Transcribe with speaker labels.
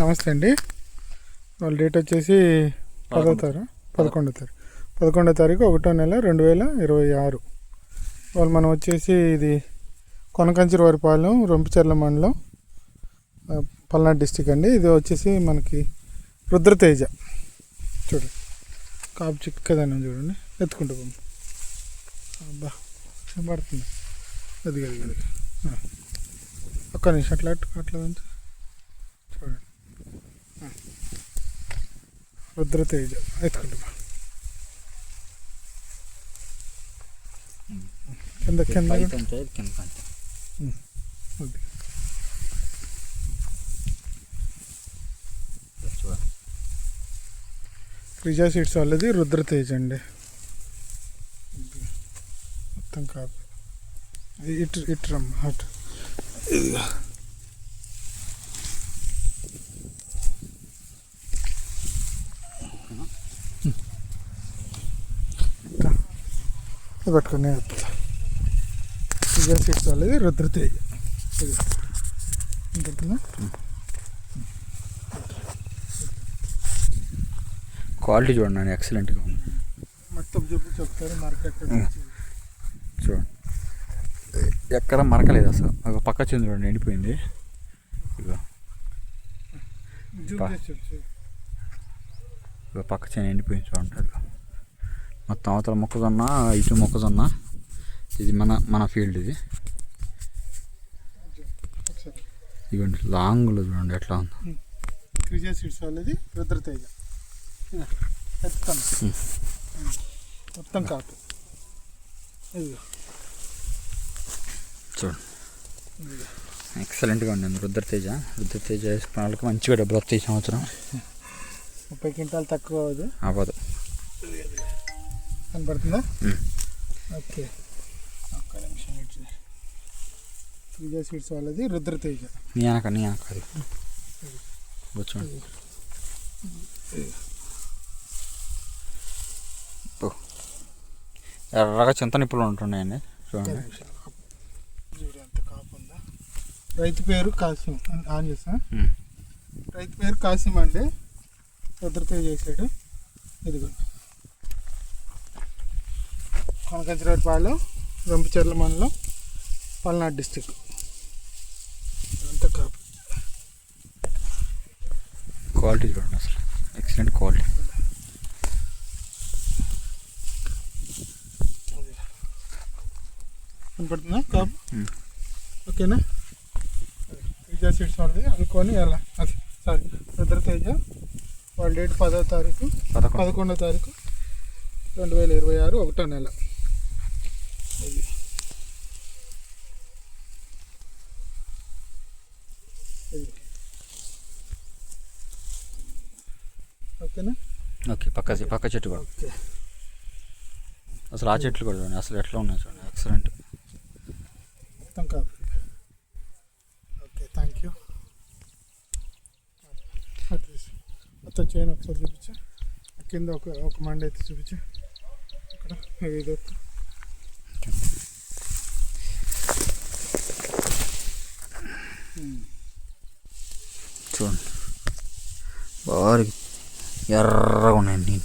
Speaker 1: నమస్తే అండి. వాళ్ళ డేట్ వచ్చేసి 11వ తారీఖు 1వ నెల 2026. వాళ్ళు మనం వచ్చేసి ఇది కొనకంచిరి వరిపాలెం, రొంపిచెర్ల మండలం, పల్నాడు డిస్టిక్ అండి. ఇది వచ్చేసి మనకి రుద్రతేజ. చూడండి కాపు చిక్కదనం చూడండి, ఎత్తుకుంటూ పోండి. అబ్బా పడుతుంది అది ఒక్క నిమిషం అట్లా చూడండి. రుద్రతేజ ఎత్తుకుంటా కింద క్రిజా సీడ్స్ వాళ్ళది రుద్రతేజ అండి. మొత్తం కాపీ ఇట్రమ్ హట్ పట్టుకుని క్రిజా సీడ్స్ వాళ్ళది రుద్రతేజ.
Speaker 2: క్వాలిటీ చూడండి, ఎక్సలెంట్గా ఉంది.
Speaker 1: మొత్తం చెప్తారు మార్కెట్
Speaker 2: చూడండి, ఎక్కడ మరకలేదు అసలు. ఒక పక్క చెంది చూడండి ఎండిపోయింది. ఇగో పక్క చెంది ఎండిపోయింది చూడండి. అది మొత్తం అవతల మొక్కజొన్న, ఇటు మొక్కజొన్న. ఇది మన ఫీల్డ్. ఇది ఇవ్వండి లాంగ్లో చూడండి ఎట్లా ఉంది.
Speaker 1: క్రిజా సీడ్స్ వాళ్ళది రుద్రతేజ. మొత్తం కాపు
Speaker 2: చూడండి, ఎక్సలెంట్గా ఉండండి. రుద్రతేజ వేసుకున్న వాళ్ళకి మంచిగా డబ్బులు వస్తాయి. సంవత్సరం
Speaker 1: 30 క్వింటాలు తక్కువ
Speaker 2: అవ్వదు.
Speaker 1: కనపడుతుందా? ఓకే, ఒక్క నిమిషం. క్రిజా సీడ్స్ వాళ్ళది రుద్రతేజ.
Speaker 2: నీ అనక అది చూడండి. ఎర్రగా చింత నిప్పులు ఉంటున్నాయండి చూడండి.
Speaker 1: ఎంత కాపు ఉందా. రైతు పేరు కాసిం ఆన్ చేసా. రైతు పేరు కాసిం అండి. రుద్రతేజ చేసాడు. ఇదిగో కొనకంచిరావుపాలెం, రొంపిచెర్ల మండలం, పల్నాడు డిస్టిక్. అంత కాపు
Speaker 2: క్వాలిటీ చూడండి, అసలు ఎక్సలెంట్ క్వాలిటీ.
Speaker 1: కనపడుతుందా కాపు? ఓకేనా? క్రిజా సీడ్స్ వాళ్ళది అనుకొని ఎలా అది సారీ రుద్రతేజ. వాళ్ళ డేట్ 11వ తారీఖు 11వ తారీఖు 2026, 1వ నెల. ఓకేనా?
Speaker 2: ఓకే, పక్క చెట్టు కూడా. అసలు ఆ చెట్లు కూడా చూడండి, అసలు ఎట్లా ఉన్నాయి చూడండి, ఎక్సలెంట్.
Speaker 1: మొత్తం కాదు. Okay, thank you. మొత్తం చైన్ ఒకసారి చూపించా. కింద ఒక మండి అయితే చూపించా. ఇక్కడ ఇది
Speaker 2: చూడండి, బాగా ఎర్రగా ఉన్నాయండి.